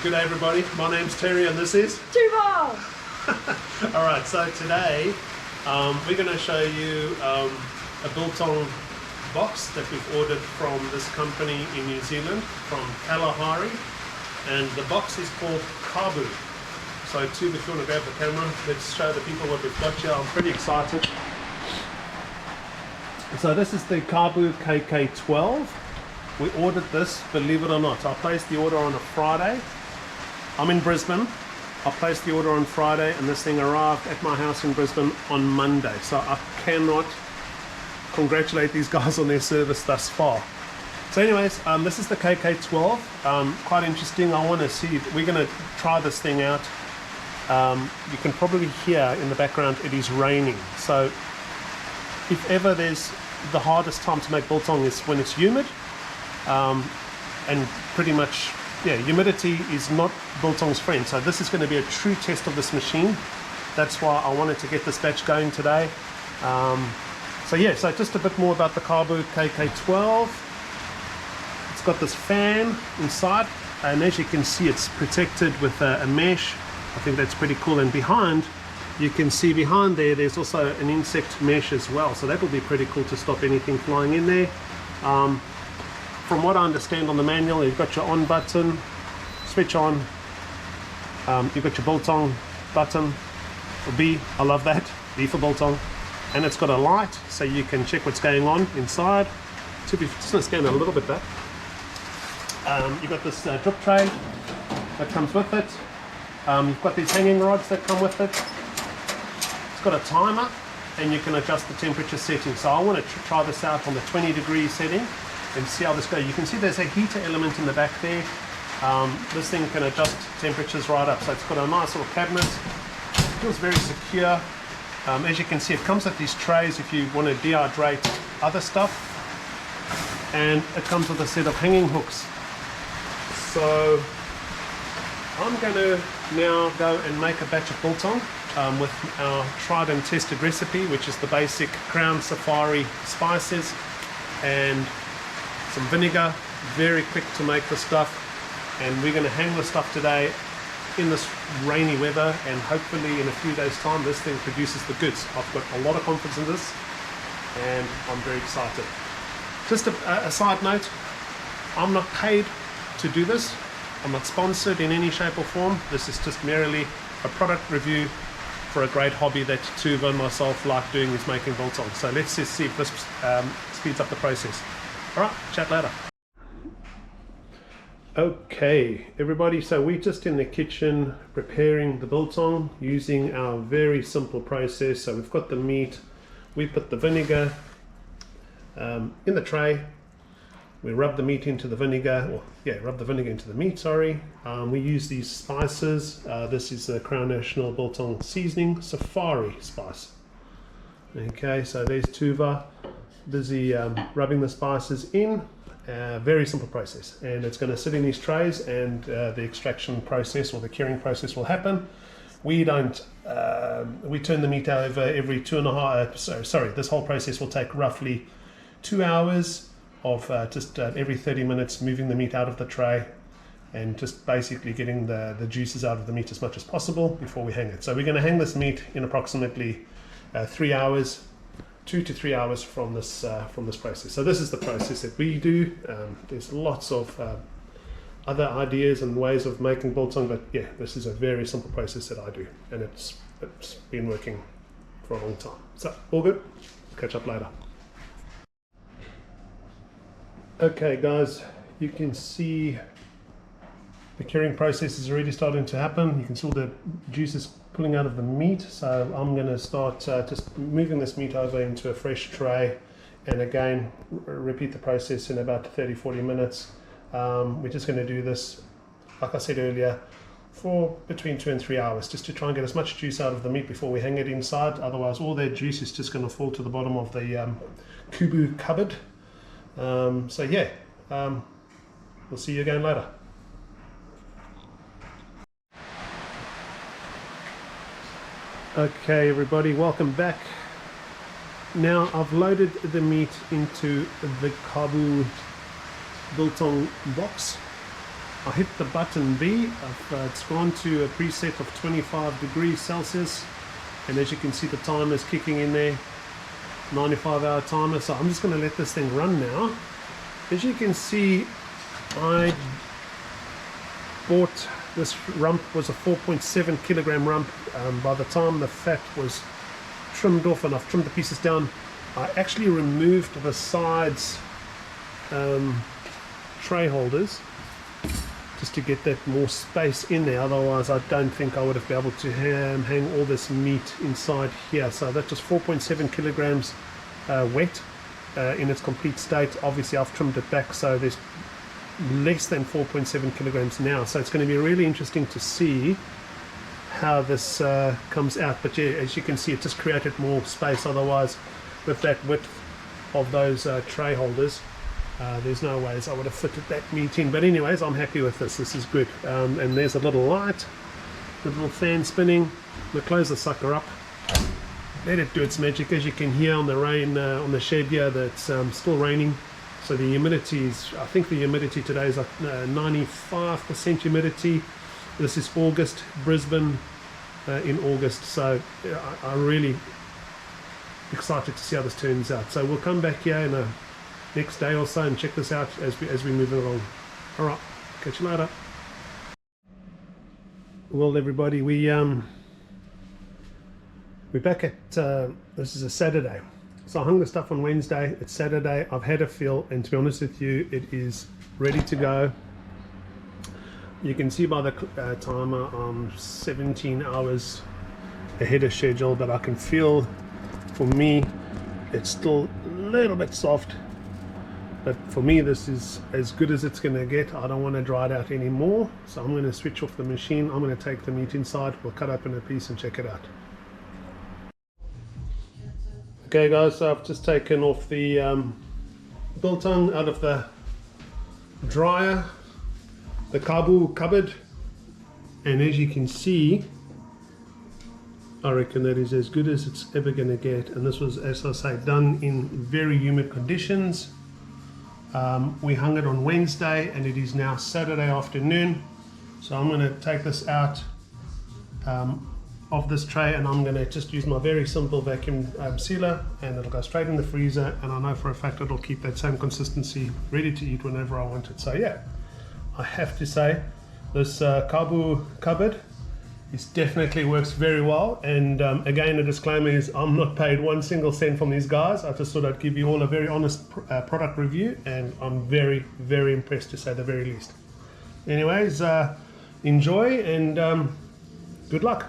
Good day everybody, my name's Terry and this is Duval! Alright, so today we're going to show you a Biltong box that we've ordered from this company in New Zealand, from Kalahari, and the box is called Kabu. So Tube, if you want to grab the camera, let's show the people what we've got here. I'm pretty excited. So this is the Khabu KK12. We ordered this, believe it or not. I placed the order on a Friday. I'm in Brisbane. I placed the order on Friday and this thing arrived at my house in Brisbane on Monday. So I cannot congratulate these guys on their service thus far. So anyways, this is the KK12. Quite interesting. I want to see, we're going to try this thing out. You can probably hear in the background it is raining. So if ever there's the hardest time to make biltong is when it's humid. And pretty much, yeah, humidity is not biltong's friend. So this is going to be a true test of this machine. That's why I wanted to get this batch going today. So yeah, so just a bit more about the Khabu KK12. It's got this fan inside, and as you can see, it's protected with a mesh. I think that's pretty cool. And behind, you can see behind there, there's also an insect mesh as well. So that will be pretty cool to stop anything flying in there. From what I understand on the manual, you've got your on button, switch on, you've got your biltong button, or B, I love that, B for biltong, and it's got a light so you can check what's going on inside. So if you just want to stand a little bit back, you've got this drip tray that comes with it, you've got these hanging rods that come with it, it's got a timer and you can adjust the temperature setting. So I want to try this out on the 20-degree setting and see how this goes. You can see there's a heater element in the back there. This thing can adjust temperatures right up. So it's got a nice little cabinet. It feels very secure. As you can see, it comes with these trays if you want to dehydrate other stuff. And it comes with a set of hanging hooks. So I'm going to now go and make a batch of biltong with our tried and tested recipe, which is the basic Crown Safari spices and some vinegar. Very quick to make the stuff, and we're going to hang the stuff today in this rainy weather, and hopefully in a few days time this thing produces the goods. I've got a lot of confidence in this and I'm very excited. Just a side note, I'm not paid to do this. I'm not sponsored in any shape or form. This is just merely a product review for a great hobby that Tuva and myself like doing, is making biltong. So let's just see if this speeds up the process. Alright, chat later. Okay, everybody, so we're just in the kitchen preparing the biltong using our very simple process. So we've got the meat, we put the vinegar in the tray, we rub the meat into the vinegar, or yeah, rub the vinegar into the meat, sorry. We use these spices. This is the Crown National Biltong Seasoning Safari spice. Okay, so there's Tuva busy rubbing the spices in. Very simple process, and it's going to sit in these trays, and the extraction process or the curing process will happen. We don't we turn the meat over every 2.5 sorry, this whole process will take roughly 2 hours of just every 30 minutes moving the meat out of the tray and just basically getting the juices out of the meat as much as possible before we hang it. So we're going to hang this meat in approximately 3 hours, 2 to 3 hours from this process. So this is the process that we do. There's lots of other ideas and ways of making biltong, but yeah, this is a very simple process that I do, and it's been working for a long time. So all good. Catch up later. Okay guys, you can see the curing process is already starting to happen. You can see all the juices pulling out of the meat. So I'm going to start just moving this meat over into a fresh tray, and again repeat the process in about 30-40 minutes. We're just going to do this, like I said earlier, for between 2 and 3 hours, just to try and get as much juice out of the meat before we hang it inside. Otherwise all that juice is just going to fall to the bottom of the Kabu cupboard. So yeah, we'll see you again later. Okay everybody, welcome back. Now I've loaded the meat into the Kabu Biltong box. I hit the button B. It's gone to a preset of 25 degrees Celsius, and as you can see the timer is kicking in there, 95-hour timer. So I'm just going to let this thing run now. As you can see, I bought this rump, was a 4.7 kilogram rump. By the time the fat was trimmed off and I've trimmed the pieces down, I actually removed the sides tray holders just to get that more space in there. Otherwise I don't think I would have been able to hang all this meat inside here. So that was 4.7 kilograms wet in its complete state. Obviously I've trimmed it back, so there's less than 4.7 kilograms now. So it's going to be really interesting to see how this comes out. But yeah, as you can see, it just created more space. Otherwise, with that width of those tray holders, there's no ways I would have fitted that meat in. But anyways, I'm happy with this. This is good. And there's a little light, a little fan spinning. I'm going to close the sucker up, let it do its magic. As you can hear on the rain on the shed here, that's still raining. So the humidity is, I think the humidity today is like 95% humidity. This is August, Brisbane in August. So I'm really excited to see how this turns out. So we'll come back here in a next day or so and check this out as we move it along. All right, catch you later. Well, everybody, we're back at this is a Saturday. So I hung the stuff on Wednesday. It's Saturday. I've had a feel, and to be honest with you, it is ready to go. You can see by the timer I'm 17 hours ahead of schedule, but I can feel, for me, it's still a little bit soft. But for me, this is as good as it's going to get. I don't want to dry it out anymore. So I'm going to switch off the machine. I'm going to take the meat inside. We'll cut open a piece and check it out. Okay guys, so I've just taken off the biltong out of the dryer, the Kabu cupboard, and as you can see, I reckon that is as good as it's ever going to get. And this was, as I say, done in very humid conditions. We hung it on Wednesday and it is now Saturday afternoon. So I'm going to take this out of this tray, and I'm going to just use my very simple vacuum sealer, and it'll go straight in the freezer, and I know for a fact it'll keep that same consistency ready to eat whenever I want it. So yeah, I have to say this Kabu cupboard definitely works very well. And again, the disclaimer is I'm not paid 1 single cent from these guys. I just thought I'd give you all a very honest product review, and I'm very, very impressed, to say the very least. Anyways, enjoy and good luck.